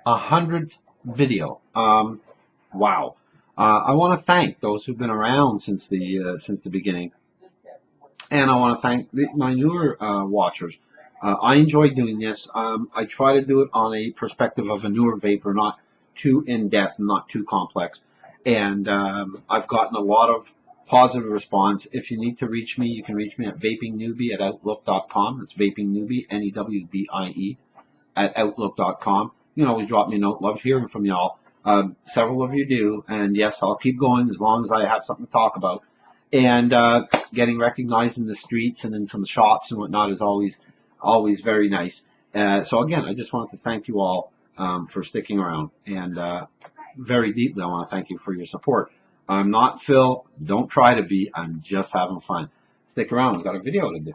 100th video. Wow. I want to thank those who've been around since the beginning, and I want to thank my newer watchers. I enjoy doing this. I try to do it on a perspective of a newer vapor, not too in-depth, not too complex. And I've gotten a lot of positive response. If you need to reach me, you can reach me at vapingnewbie@outlook.com. That's vapingnewbie, N-E-W-B-I-E, at outlook.com. You can always drop me a note. Love hearing from y'all. Several of you do, and yes, I'll keep going as long as I have something to talk about. And getting recognized in the streets and in some shops and whatnot is always very nice. So again, I just wanted to thank you all for sticking around, and very deeply I want to thank you for your support. I'm not Phil. Don't try to be. I'm just having fun. Stick around. I've got a video to do.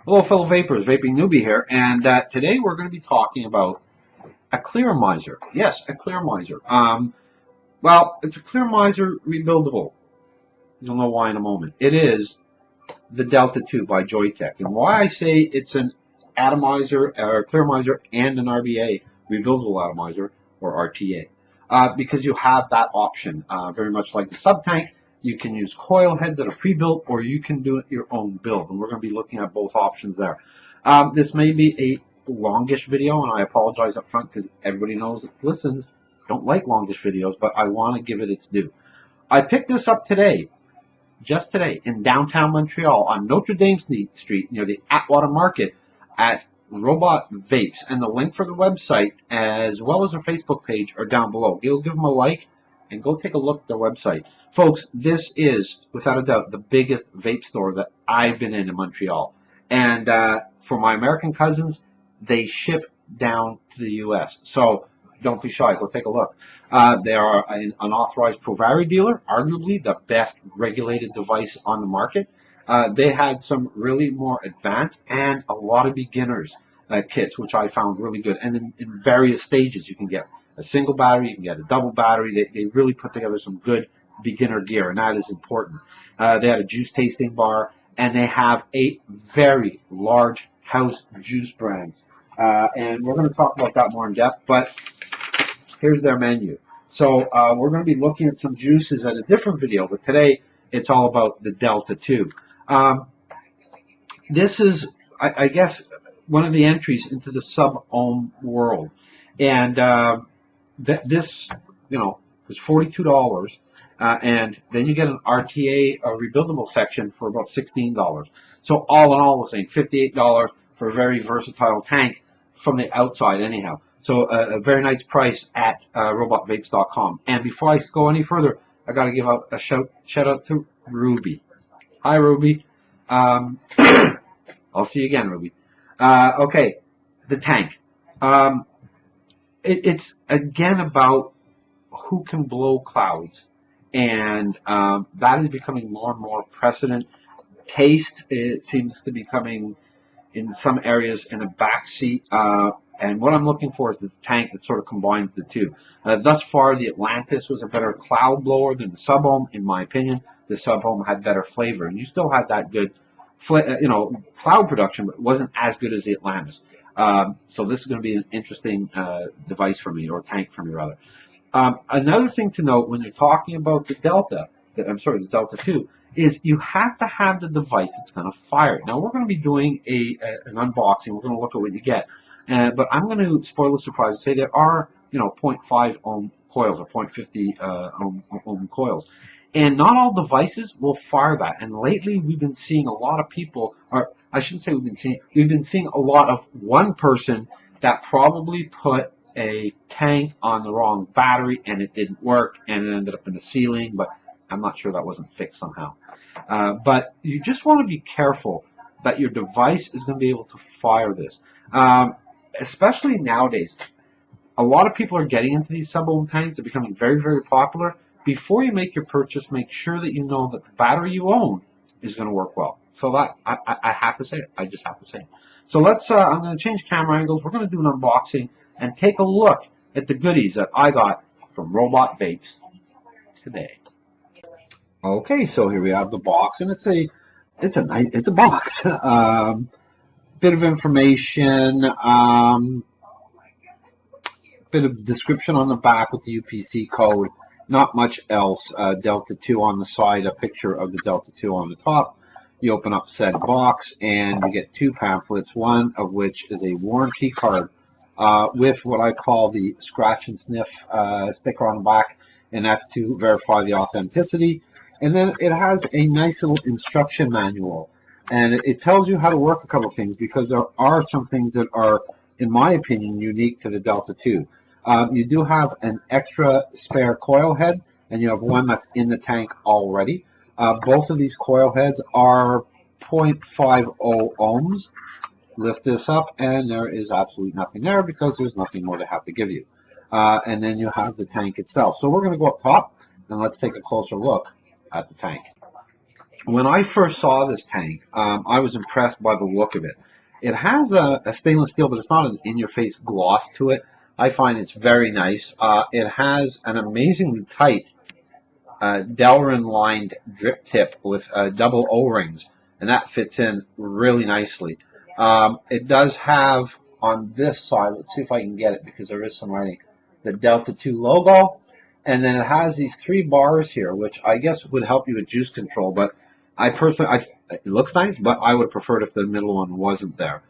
Hello, fellow vapors. Vaping Newbie here, and today we're going to be talking about a clearomizer. Yes, a clearomizer. Well, it's a clearomizer rebuildable. You'll know why in a moment. It is the Delta 2 by Joyetech, and why I say it's an atomizer or clearomizer and an RBA, rebuildable atomizer, or RTA, because you have that option. Very much like the sub tank. You can use coil heads that are pre-built, or you can do it your own build, and we're going to be looking at both options there. This may be a longish video, and I apologize up front because everybody knows that listens don't like longish videos, but I want to give it its due. I picked this up today, just today, in downtown Montreal on Notre Dame Street near the Atwater Market at Robot Vapes, and the link for the website as well as their Facebook page are down below. You'll give them a like and go take a look at their website. Folks, this is, without a doubt, the biggest vape store that I've been in Montreal. And for my American cousins, they ship down to the U.S. So don't be shy. Go take a look. They are an unauthorized Provari dealer, arguably the best regulated device on the market. They had some really more advanced and a lot of beginners kits, which I found really good. And in various stages, you can get a single battery, you can get a double battery. They really put together some good beginner gear, and that is important. They had a juice tasting bar, and they have a very large house juice brand. And we're going to talk about that more in depth, but here's their menu. So we're going to be looking at some juices at a different video, but today it's all about the Delta 2. This is, I guess, one of the entries into the sub-ohm world. And this, is $42, and then you get an RTA rebuildable section for about $16. So all in all, we're saying $58 for a very versatile tank from the outside, anyhow. So a very nice price at robotvapes.com. And before I go any further, I got to give out a shout out to Ruby. Hi, Ruby. I'll see you again, Ruby. Okay, the tank. It's again about who can blow clouds, and that is becoming more and more precedent. Taste, it seems to be coming in some areas in a backseat, and what I'm looking for is this tank that sort of combines the two. Thus far, the Atlantis was a better cloud blower than the sub-ohm, in my opinion. The sub-ohm had better flavor, and you still had that good cloud production, but it wasn't as good as the Atlantis. So this is going to be an interesting device for me, or tank for me, rather. Another thing to note when you're talking about the Delta, the Delta 2, is you have to have the device that's going to fire it. Now, we're going to be doing an unboxing. We're going to look at what you get. But I'm going to spoil the surprise and say there are, 0.5 ohm coils or 0.50 ohm coils. And not all devices will fire that. And lately, we've been seeing a lot of people, or I shouldn't say we've been seeing a lot of one person that probably put a tank on the wrong battery and it didn't work and it ended up in the ceiling, but I'm not sure that wasn't fixed somehow. But you just want to be careful that your device is going to be able to fire this. Especially nowadays, a lot of people are getting into these sub-ohm tanks. They're becoming very, very popular. Before you make your purchase, make sure that you know that the battery you own is going to work well. So that I have to say it. I just have to say it. So let's. I'm going to change camera angles. We're going to do an unboxing and take a look at the goodies that I got from Robot Vapes today. Okay, so here we have the box, and it's a box. Bit of information, bit of description on the back with the UPC code. Not much else. Delta 2 on the side, a picture of the Delta 2 on the top. You open up said box and you get two pamphlets, one of which is a warranty card with what I call the scratch and sniff sticker on the back, and that's to verify the authenticity. And then it has a nice little instruction manual, and it tells you how to work a couple of things, because there are some things that are, in my opinion, unique to the Delta 2. You do have an extra spare coil head, and you have one that's in the tank already. Both of these coil heads are 0.50 ohms. Lift this up, and there is absolutely nothing there because there's nothing more to have to give you. And then you have the tank itself. So we're going to go up top, and let's take a closer look at the tank. When I first saw this tank, I was impressed by the look of it. It has a stainless steel, but it's not an in-your-face gloss to it. I find it's very nice. It has an amazingly tight Delrin-lined drip tip with double O-rings, and that fits in really nicely. It does have on this side, let's see if I can get it because there is some writing, the Delta 2 logo, and then it has these three bars here, which I guess would help you with juice control, but I personally, it looks nice, but I would prefer it if the middle one wasn't there.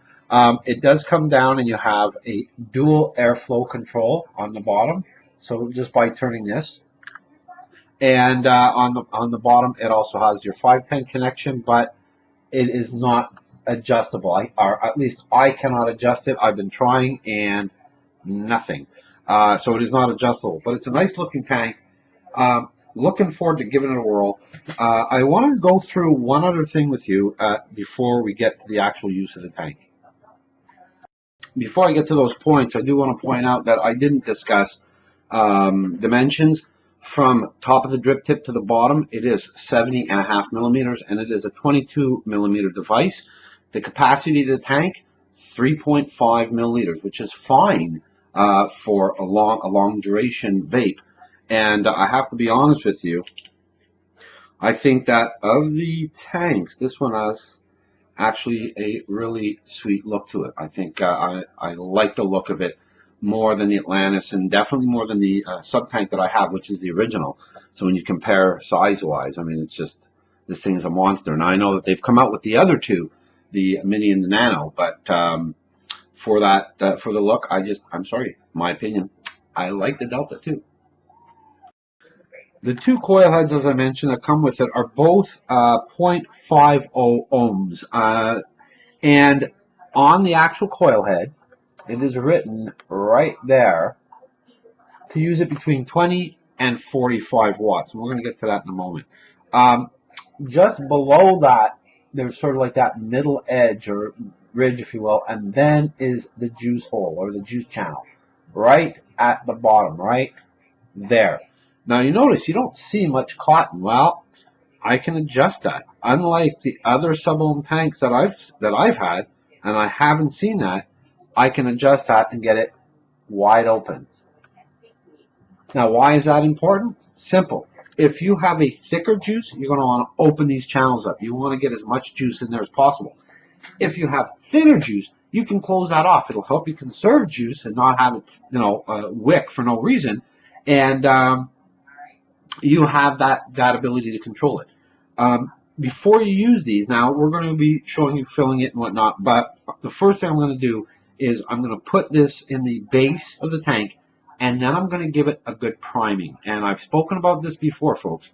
It does come down, and you have a dual airflow control on the bottom, so just by turning this. And on the bottom, it also has your 510 connection, but it is not adjustable. Or at least I cannot adjust it. I've been trying, and nothing. So it is not adjustable. But it's a nice looking tank. Looking forward to giving it a whirl. I want to go through one other thing with you before we get to the actual use of the tank. Before I get to those points, I do want to point out that I didn't discuss dimensions. From top of the drip tip to the bottom, it is 70.5 millimeters, and it is a 22 millimeter device. The capacity of the tank, 3.5 milliliters, which is fine for a long duration vape. And I have to be honest with you, I think that of the tanks, this one has actually a really sweet look to it. I think I like the look of it more than the Atlantis, and definitely more than the sub-tank that I have, which is the original. So when you compare size-wise, I mean, it's just, this thing is a monster. And I know that they've come out with the other two, the Mini and the Nano, but for the look, I'm sorry, my opinion, I like the Delta too. The two coil heads, as I mentioned, that come with it are both 0.50 ohms. And on the actual coil head, it is written right there to use it between 20 and 45 watts. And we're going to get to that in a moment. Just below that, there's sort of like that middle edge or ridge, if you will, and then is the juice hole or the juice channel right at the bottom, right there. Now you notice you don't see much cotton. Well, I can adjust that. Unlike the other sub-ohm tanks that I've had, and I haven't seen that, I can adjust that and get it wide open. Now, why is that important? Simple. If you have a thicker juice, you're going to want to open these channels up. You want to get as much juice in there as possible. If you have thinner juice, you can close that off. It'll help you conserve juice and not have it, wick for no reason. And you have that ability to control it. Before you use these, now we're going to be showing you filling it and whatnot, but the first thing I'm going to do is I'm going to put this in the base of the tank, and then I'm going to give it a good priming. And I've spoken about this before, folks.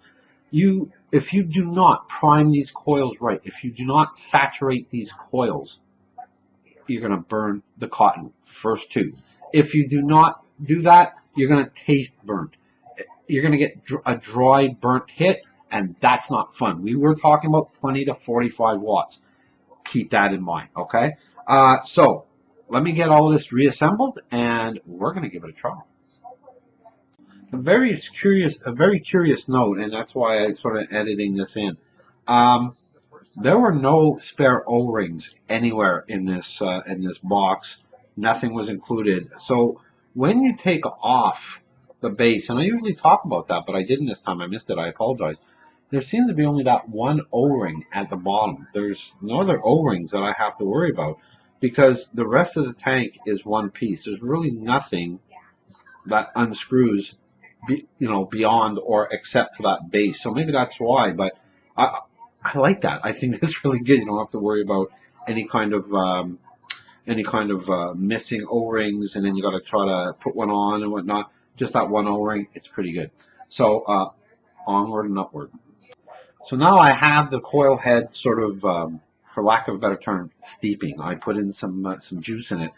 If you do not prime these coils right, if you do not saturate these coils, you're going to burn the cotton first two. If you do not do that, you're going to taste burnt. You're going to get a dry, burnt hit, and that's not fun. We were talking about 20 to 45 watts. Keep that in mind, okay? So let me get all this reassembled, and we're going to give it a try. A very curious note, and that's why I sort of editing this in. There were no spare O-rings anywhere in this box. Nothing was included. So when you take off the base, and I usually talk about that, but I didn't this time. I missed it. I apologize. There seems to be only that one O-ring at the bottom. There's no other O-rings that I have to worry about because the rest of the tank is one piece. There's really nothing that unscrews, beyond or except for that base. So maybe that's why. But I, I like that. I think that's really good. You don't have to worry about any kind of missing O-rings, and then you got to try to put one on and whatnot. Just that one O-ring, it's pretty good. So onward and upward. So now I have the coil head sort of, for lack of a better term, steeping. I put in some juice in it.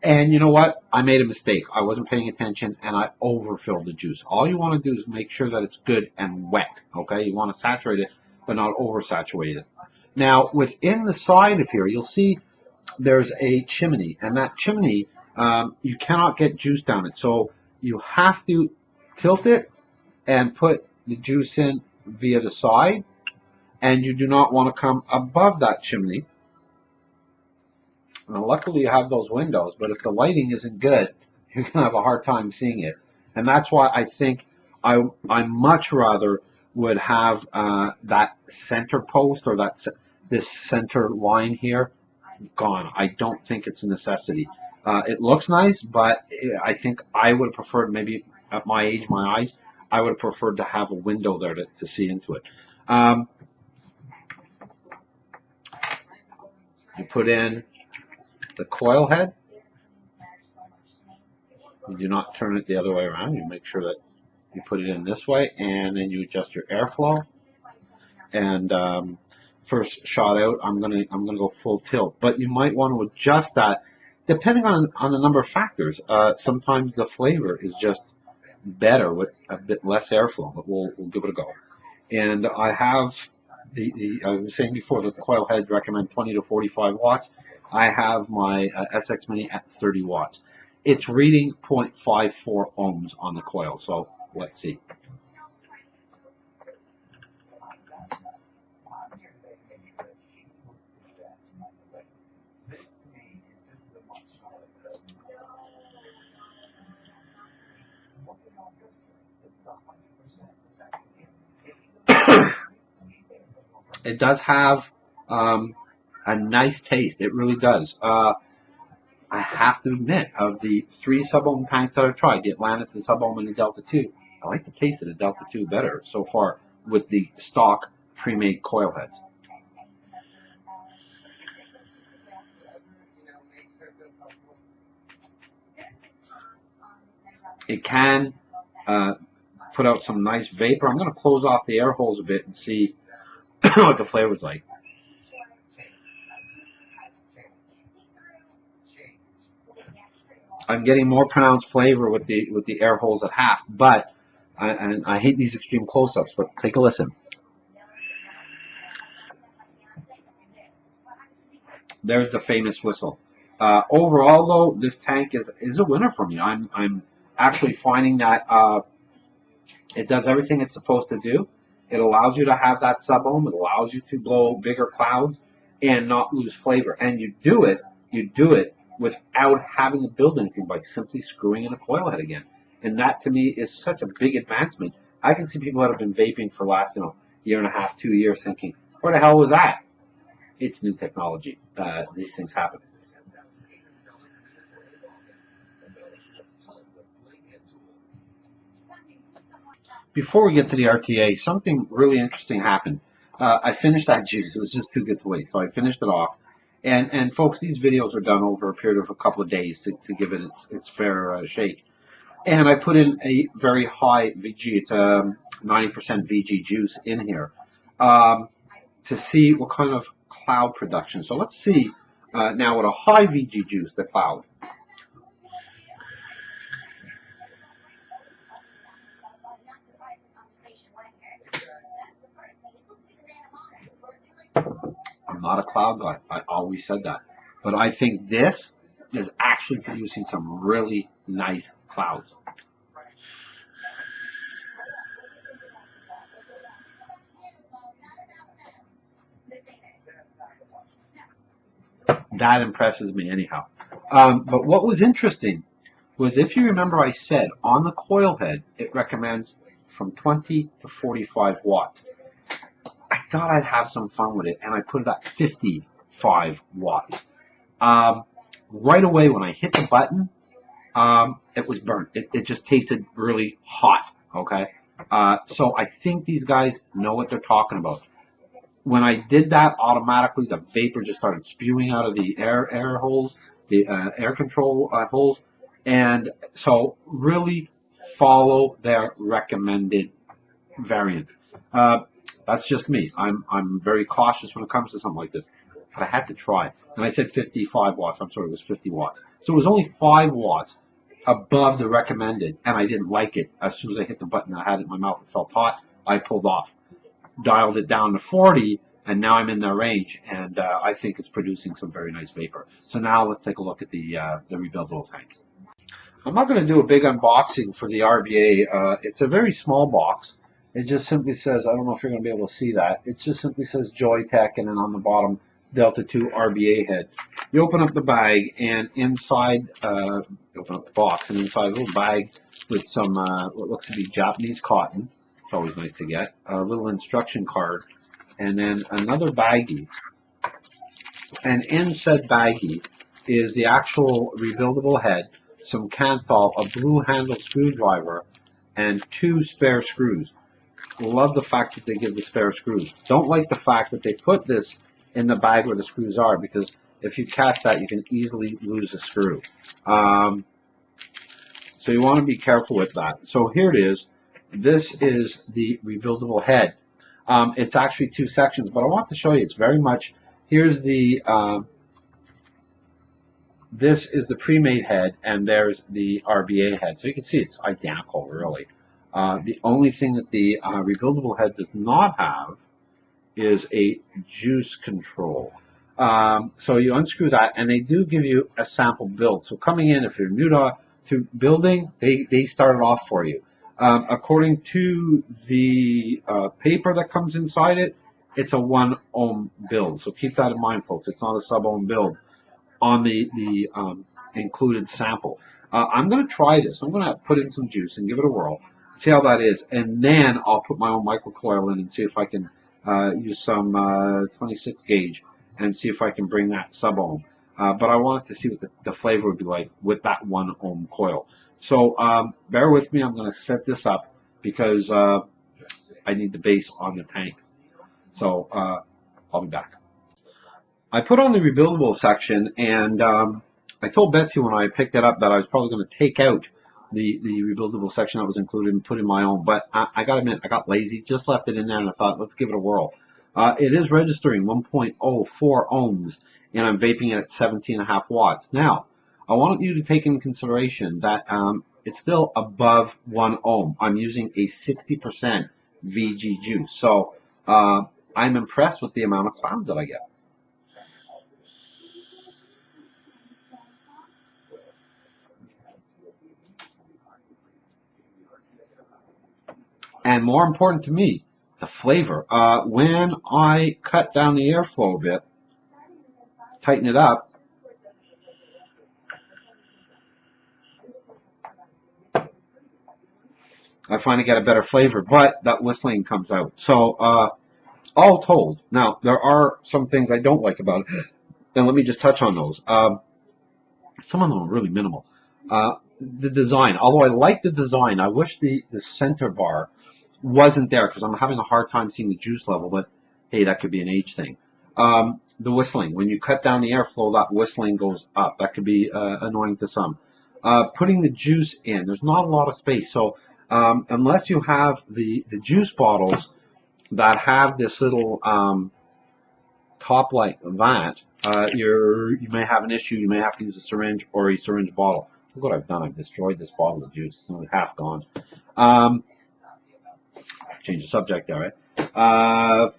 And you know what? I made a mistake. I wasn't paying attention, and I overfilled the juice. All you want to do is make sure that it's good and wet, okay? You want to saturate it, but not oversaturate it. Now, within the side of here, you'll see there's a chimney, and that chimney, you cannot get juice down it. So you have to tilt it and put the juice in via the side, and you do not want to come above that chimney. Now, luckily you have those windows, but if the lighting isn't good, you're going to have a hard time seeing it. And that's why I think I much rather would have that center post or this center line here gone. I don't think it's a necessity. It looks nice, but I think I would have preferred, maybe at my age, my eyes, I would have preferred to have a window there to see into it. You put in the coil head. You do not turn it the other way around. You make sure that you put it in this way, and then you adjust your airflow. And first shot out, I'm gonna go full tilt. But you might want to adjust that depending on a number of factors. Sometimes the flavor is just better with a bit less airflow, but we'll give it a go. And I have I was saying before that the coil head recommend 20 to 45 watts. I have my SX Mini at 30 watts. It's reading 0.54 ohms on the coil, so let's see. It does have a nice taste. It really does. I have to admit, of the 3 sub-ohm tanks that I've tried, the Atlantis, the sub-ohm, and the Delta 2, I like the taste of the Delta 2 better so far with the stock pre-made coil heads. It can put out some nice vapor. I'm going to close off the air holes a bit and see what the flavor's like. I'm getting more pronounced flavor with the air holes at half, but I hate these extreme close-ups, but take a listen. There's the famous whistle. Overall, though, this tank is a winner for me. I'm actually finding that it does everything it's supposed to do. It allows you to have that sub-ohm. It allows you to blow bigger clouds and not lose flavor. And you do it without having to build anything by simply screwing in a coil head again. And that, to me, is such a big advancement. I can see people that have been vaping for the last, year and a half, 2 years thinking, where the hell was that? It's new technology. These things happen. Before we get to the RTA, something really interesting happened. I finished that juice. It was just too good to waste, so I finished it off. And folks, these videos are done over a period of a couple of days to give it its fair shake. And I put in a very high VG. It's a 90% VG juice in here to see what kind of cloud production. So let's see now with a high VG juice, the cloud. I'm not a cloud guy. I always said that. But I think this is actually producing some really nice clouds. that impresses me anyhow. But what was interesting was, if you remember, I said on the coil head it recommends from 20 to 45 watts. I thought I'd have some fun with it, and I put it at 55 watts. Right away when I hit the button, it was burnt. It just tasted really hot. Okay, so I think these guys know what they're talking about. When I did that, automatically the vapor just started spewing out of the air holes, the air control holes, and so really follow their recommended variant. That's just me. I'm very cautious when it comes to something like this, but I had to try. And I said 55 watts. I'm sorry, it was 50 watts. So it was only 5 watts above the recommended, and I didn't like it. As soon as I hit the button, I had it in my mouth. It felt hot. I pulled off, dialed it down to 40, and now I'm in the range, and I think it's producing some very nice vapor. So now let's take a look at the rebuildable tank. I'm not going to do a big unboxing for the RBA. It's a very small box. It just simply says, I don't know if you're going to be able to see that, it just simply says Joyetech, and then on the bottom, Delta 2 RBA head. You open up the bag, and inside, you open up the box, and inside a little bag with some what looks to be Japanese cotton. It's always nice to get. A little instruction card, and then another baggie. And in said baggie is the actual rebuildable head, some Canthal, a blue handle screwdriver, and 2 spare screws. Love the fact that they give the spare screws. Don't like the fact that they put this in the bag where the screws are, because if you catch that, you can easily lose a screw. So you want to be careful with that. So here it is. This is the rebuildable head. It's actually 2 sections, but I want to show you. It's very much, here's the this is the pre-made head, and there's the RBA head. So you can see it's identical, really. The only thing that the rebuildable head does not have is a juice control. So you unscrew that, and they do give you a sample build. So coming in, if you're new to building, they start it off for you. According to the paper that comes inside it, it's a 1 ohm build. So keep that in mind, folks. It's not a sub-ohm build on the included sample. I'm going to try this. I'm going to put in some juice and give it a whirl, see how that is, and then I'll put my own microcoil in and see if I can use some 26 gauge and see if I can bring that sub-ohm. But I wanted to see what the flavor would be like with that 1 ohm coil. So bear with me. I'm going to set this up because I need the base on the tank. So I'll be back. I put on the rebuildable section, and I told Betsy when I picked it up that I was probably going to take out the rebuildable section that was included and put in my own, but I got to admit, I got lazy, just left it in there, and I thought, let's give it a whirl. It is registering 1.04 ohms, and I'm vaping it at 17.5 watts. Now, I want you to take into consideration that it's still above 1 ohm. I'm using a 60% VG juice, so I'm impressed with the amount of clouds that I get. And more important to me, the flavor. When I cut down the airflow a bit, tighten it up, I find I get a better flavor, but that whistling comes out. So all told, now there are some things I don't like about it, and let me just touch on those. Some of them are really minimal. The design, although I like the design, I wish the center bar wasn't there because I'm having a hard time seeing the juice level, but hey, that could be an age thing. The whistling, when you cut down the airflow, that whistling goes up. That could be annoying to some. Putting the juice in, there's not a lot of space, so unless you have the juice bottles that have this little top like that, you may have an issue. You may have to use a syringe or a syringe bottle. Look what I've done. I've destroyed this bottle of juice. It's only half gone. Change the subject there, right?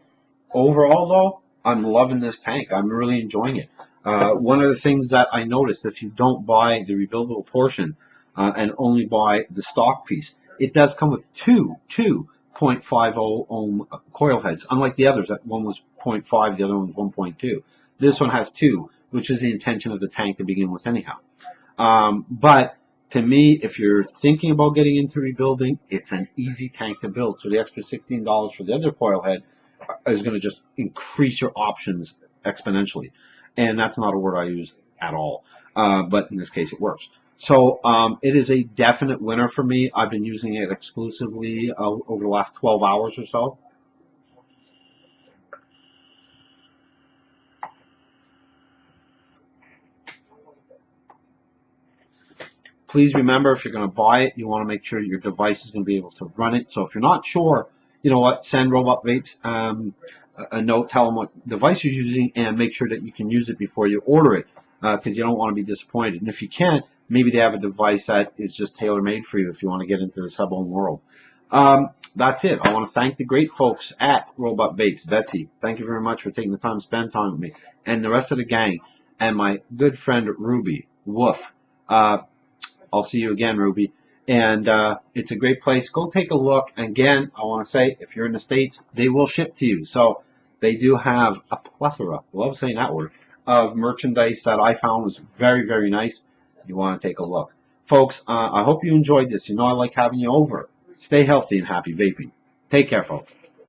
Overall, though, I'm loving this tank. I'm really enjoying it. One of the things that I noticed, if you don't buy the rebuildable portion and only buy the stock piece, it does come with two 0.50 ohm coil heads, unlike the others. That one was 0.5, the other one was 1.2. This one has 2, which is the intention of the tank to begin with anyhow. But to me, if you're thinking about getting into rebuilding, it's an easy tank to build. So the extra $16 for the other coil head is going to just increase your options exponentially. And that's not a word I use at all. But in this case, it works. So it is a definite winner for me. I've been using it exclusively over the last 12 hours or so. Please remember, if you're going to buy it, you want to make sure your device is going to be able to run it. So if you're not sure, you know what, send Robot Vapes a note, tell them what device you're using, and make sure that you can use it before you order it, because you don't want to be disappointed. And if you can't, maybe they have a device that is just tailor-made for you if you want to get into the sub-ohm world. That's it. I want to thank the great folks at Robot Vapes. Betsy, thank you very much for taking the time to spend time with me, and the rest of the gang, and my good friend Ruby. Woof. I'll see you again, Ruby. And it's a great place. Go take a look. And again, I want to say, if you're in the States, they will ship to you. So they do have a plethora, I love saying that word, of merchandise that I found was very, very nice. You want to take a look. Folks, I hope you enjoyed this. You know I like having you over. Stay healthy and happy vaping. Take care, folks.